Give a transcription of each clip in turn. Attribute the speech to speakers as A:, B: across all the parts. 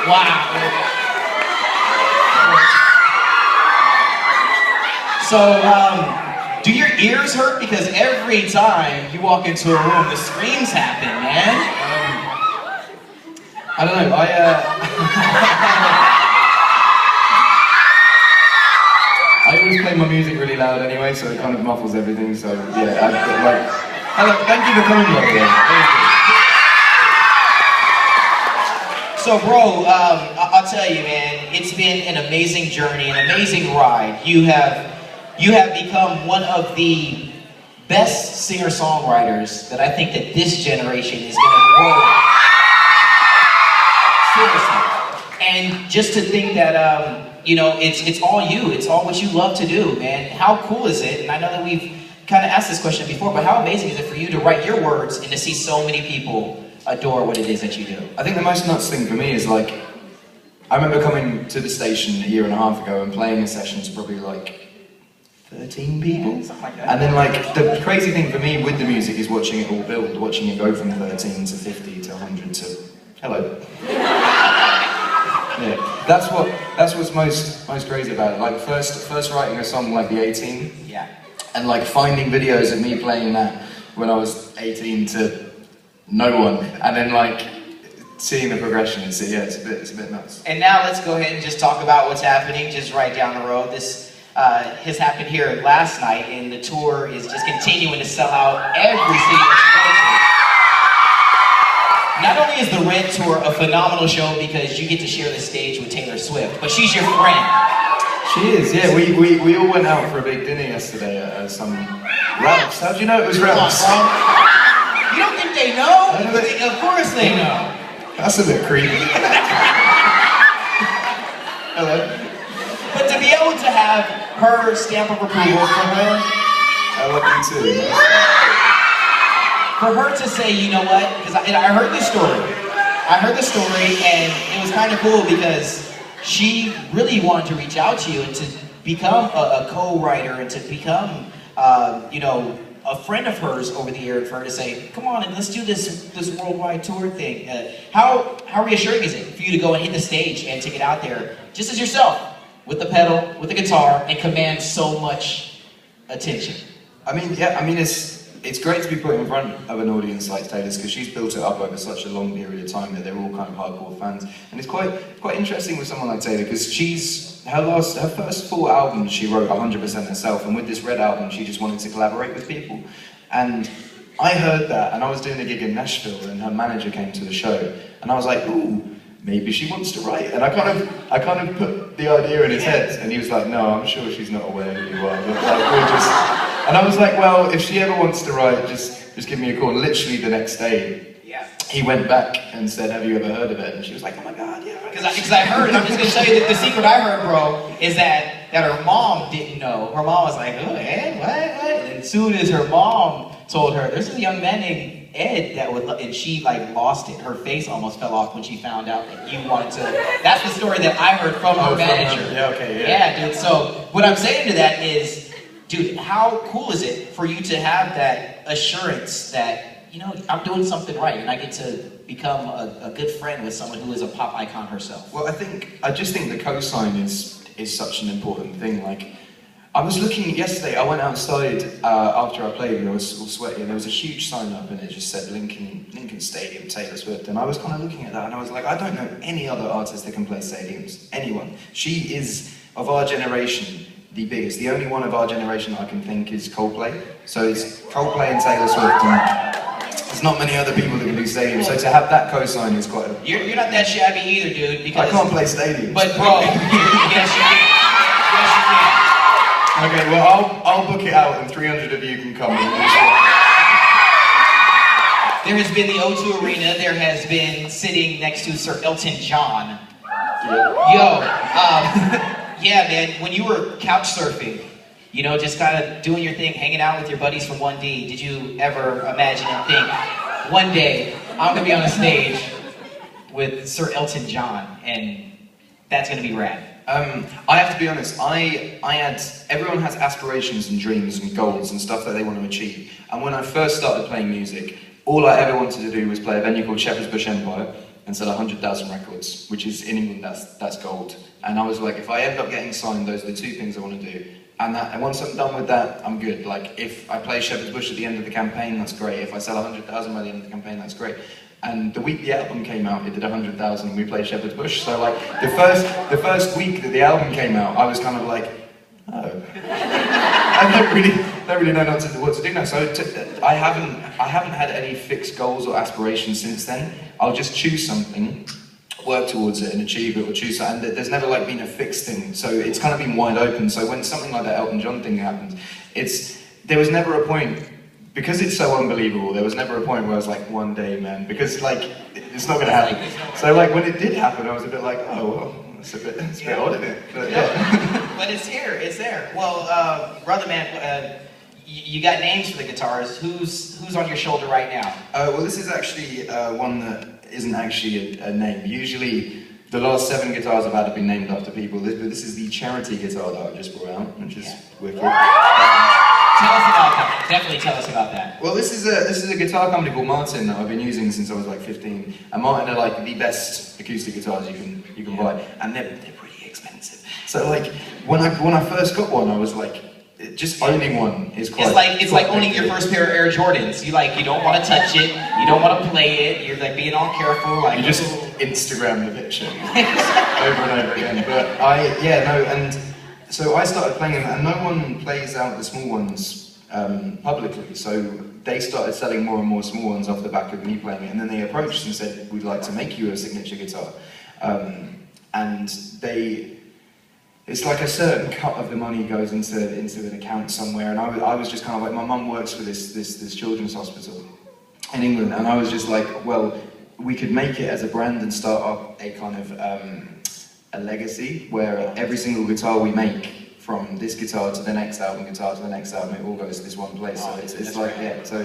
A: Wow. So, do your ears hurt? Because every time you walk into a room, the screams happen, man.
B: I don't know, I always play my music really loud anyway, so it kind of muffles everything, so yeah, hello, thank you for coming, by the way.
A: So, bro, I'll tell you, man, it's been an amazing journey, an amazing ride. You have become one of the best singer-songwriters that I think that this generation is going to grow. Seriously. And just to think that, it's all you. It's all what you love to do, man. How cool is it? And I know that we've kind of asked this question before, but how amazing is it for you to write your words and to see so many people adore what it is that you do?
B: I think the most nuts thing for me is I remember coming to the station a year and a half ago and playing a session to probably 13 people.
A: Yeah, something like that.
B: And then the crazy thing for me with the music is watching it all build, watching it go from 13 to 50 to 100 to hello. Yeah, that's what's most crazy about it. First writing a song like the 18.
A: Yeah.
B: And finding videos of me playing that when I was 18 to no one, and then seeing the progression. It's a bit nuts.
A: And now let's go ahead and just talk about what's happening just right down the road. This has happened here last night, and the tour is just continuing to sell out every city that you go to. Not only is the Red Tour a phenomenal show because you get to share the stage with Taylor Swift, but she's your friend.
B: She is, yeah. We all went out for a big dinner yesterday at some Ralph's. How do you know it was Ralph's?
A: You don't think they know? Of course they know.
B: That's a bit creepy. Hello.
A: But to be able to have her stamp of approval for her,
B: I love you too.
A: for her to say, you know what, because I heard the story. I heard the story, and it was kind of cool because she really wanted to reach out to you and to become a co-writer and to become, a friend of hers over the year, for her to say, come on and let's do this worldwide tour thing. How reassuring is it for you to go and hit the stage and to get out there just as yourself, with the pedal, with the guitar, and command so much attention?
B: It's great to be put in front of an audience like Taylor's because she's built it up over such a long period of time that they're all kind of hardcore fans. And it's quite interesting with someone like Taylor because her first full album she wrote 100% herself, and with this Red album she just wanted to collaborate with people. And I heard that, and I was doing a gig in Nashville, and her manager came to the show, and I was like, ooh, maybe she wants to write. And I kind of put the idea in his head, and he was like, no, I'm sure she's not aware who you are. And I was like, well, if she ever wants to write, just give me a call. Literally the next day, he went back and said, have you ever heard of it? And she was like, oh my God, yeah.
A: Because I heard, and I'm just going to tell you that the secret I heard, bro, is that her mom didn't know. Her mom was like, oh, Ed, what? And as soon as her mom told her, there's a young man named Ed that would, and she lost it. Her face almost fell off when she found out that you wanted to. That's the story that I heard from her manager.
B: Yeah, okay, yeah.
A: Yeah, dude. So what I'm saying to that is, dude, how cool is it for you to have that assurance that, I'm doing something right and I get to become a good friend with someone who is a pop icon herself?
B: Well, I just think the cosign is such an important thing. I was looking yesterday, I went outside after I played and I was all sweaty, and there was a huge sign up and it just said Lincoln Stadium, Taylor Swift, and I was kind of looking at that and I was like, I don't know any other artist that can play stadiums, anyone. She is, of our generation, the biggest. The only one of our generation that I can think is Coldplay. So it's Coldplay and Taylor Swift, and there's not many other people that can do stadiums. So to have that cosign is quite a...
A: You're not that shabby either, dude, because...
B: I can't play stadiums.
A: But bro, yes you can. Yes you can.
B: Okay, well I'll book it out and 300 of you can come.
A: There has been the O2 Arena. There has been sitting next to Sir Elton John. Yeah, man, when you were couch surfing, just kind of doing your thing, hanging out with your buddies from 1D, did you ever imagine and think, one day, I'm going to be on a stage with Sir Elton John, and that's going to be rad?
B: I have to be honest, everyone has aspirations and dreams and goals and stuff that they want to achieve. And when I first started playing music, all I ever wanted to do was play a venue called Shepherd's Bush Empire. and sell 100,000 records, which is in England, that's gold. And I was like, if I end up getting signed, those are the two things I want to do. And once I'm done with that, I'm good. Like, if I play Shepherd's Bush at the end of the campaign, that's great. If I sell 100,000 by the end of the campaign, that's great. And the week the album came out, it did 100,000, and we played Shepherd's Bush. So like, the first week that the album came out, I was kind of like, oh, I don't really know what to do now. So I haven't had any fixed goals or aspirations since then. I'll just choose something, work towards it and achieve it, or choose that, and there's never like been a fixed thing, so it's kind of been wide open. So when something like that Elton John thing happened, there was never a point, because it's so unbelievable, there was never a point where I was like, one day, man, because like, it's not going to happen. So like, when it did happen, I was a bit like, oh, well, it's a bit odd, isn't it? But, yeah.
A: But it's here, it's there. Well, brother man, you got names for the guitars. Who's on your shoulder right now?
B: Well, this is actually one that isn't actually a name. Usually, the last 7 guitars I've had have been named after people. But this is the charity guitar that I've just brought out, which is wicked.
A: Tell us about that. Definitely tell us about that.
B: Well, this is a guitar company called Martin that I've been using since I was like 15. And Martin are like the best acoustic guitars you can buy, and they're pretty expensive. So like when I first got one, I was like, just owning one is quite.
A: It's like owning your first pair of Air Jordans. You don't want to touch it. You don't want to play it. You're like being all careful. Like
B: you just Instagram the picture over and over again. But and so I started playing them, and no one plays out the small ones publicly. So they started selling more and more small ones off the back of me playing it, and then they approached and said, "We'd like to make you a signature guitar," and it's like a certain cut of the money goes into an account somewhere, and I was just kind of like, my mum works for this children's hospital in England, and I was just like, well, we could make it as a brand and start up a kind of a legacy where every single guitar we make, from this guitar to the next album, guitar to the next album, it all goes to this one place. So it's like, it's so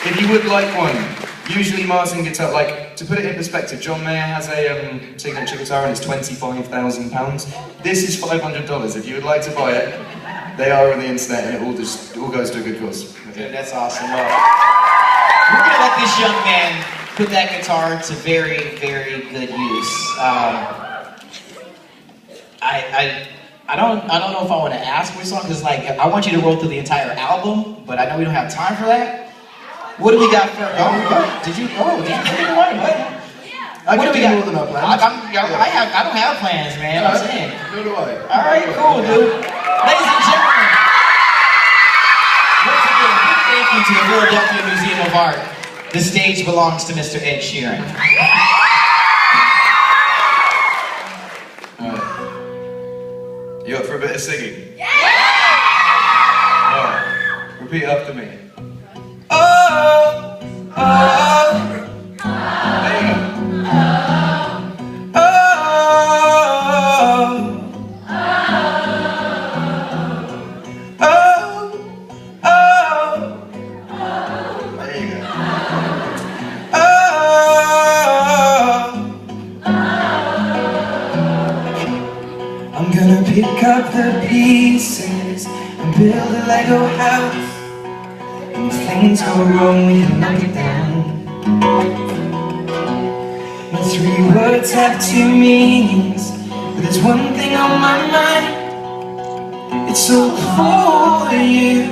B: if you would like one, usually Martin guitar, like, to put it in perspective, John Mayer has a signature guitar and it's £25,000. This is $500. If you would like to buy it, they are on the internet, and it all goes to a good cause.
A: Dude, that's awesome. Well, we're gonna let this young man put that guitar to very, very good use. I don't know if I want to ask which song, because like I want you to roll through the entire album, but I know we don't have time for that. What do we got for? Did you pick one? What?
B: I
A: What do we got?
B: more than our plans.
A: I don't have plans, man. I'm saying.
B: Nor do I.
A: All right, cool, dude. Ladies and gentlemen, once again, big thank you to the Philadelphia Museum of Art. The stage belongs to Mr. Ed Sheeran.
B: You up for a bit of singing? Yeah! Alright, repeat after me. Oh, oh, there you go. Oh, oh, oh, there you go. I'm gonna pick up the pieces and build a Lego house. And if things go wrong, we can knock it down. My 3 words have 2 meanings, but there's one thing on my mind. It's all for you.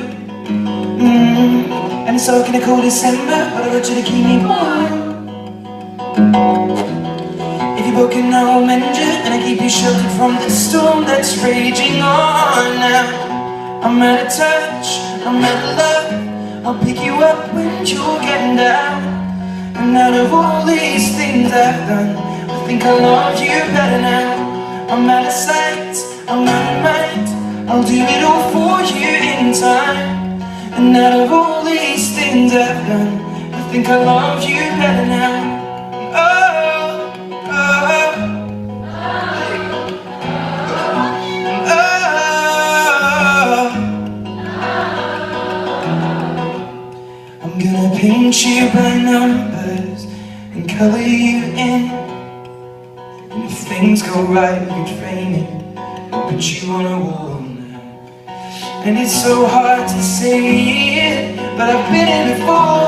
B: And it's all gonna cold December, but I want you to keep me warm. If you're broken, I will mend you, and I keep you sheltered from the storm that's raging on now. I'm out of touch, I'm out of love. I'll pick you up when you're getting down. And out of all these things I've done, I think I love you better now. I'm out of sight, I'm out of mind. I'll do it all for you in time. And out of all these things I've done, I think I love you better now. I'm gonna paint you by numbers and color you in. And if things go right, we can frame it and put you on a wall now. And it's so hard to say it, but I've been here before.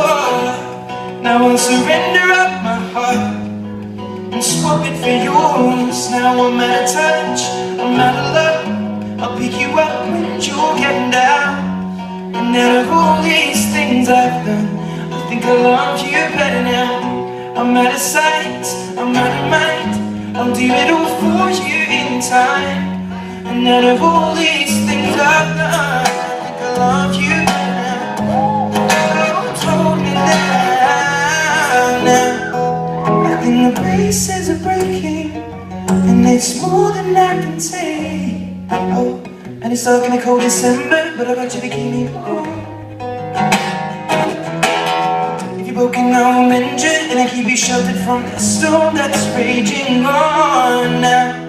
B: Now I'll surrender up my heart and swap it for yours. Now I'm out of touch, I'm out of love. I'll pick you up when you're getting down. And out of all these things I've done, I think I love you better now. I'm out of sight, I'm out of mind. I'll do it all for you in time. And out of all these things I've done, I think I love you better now. Don't hold me down now. I think the braces are breaking, and it's more than I can take. Oh, and it's dark in a cold December, but I got you to keep me warm. If you're broken, now I'm injured, and I keep you sheltered from the storm that's raging on now.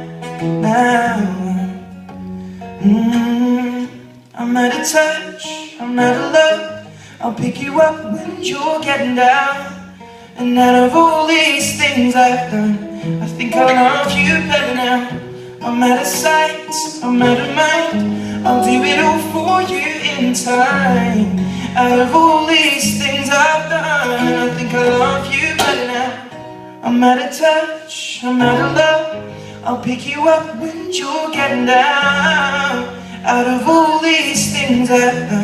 B: I'm out of touch, I'm out of love. I'll pick you up when you're getting down. And out of all these things I've done, I think I love you better now. I'm out of sight, I'm out of mind. I'll do it all for you in time. Out of all these things I've done, I think I love you better now. I'm out of touch, I'm out of love. I'll pick you up when you're getting down. Out of all these things I've done,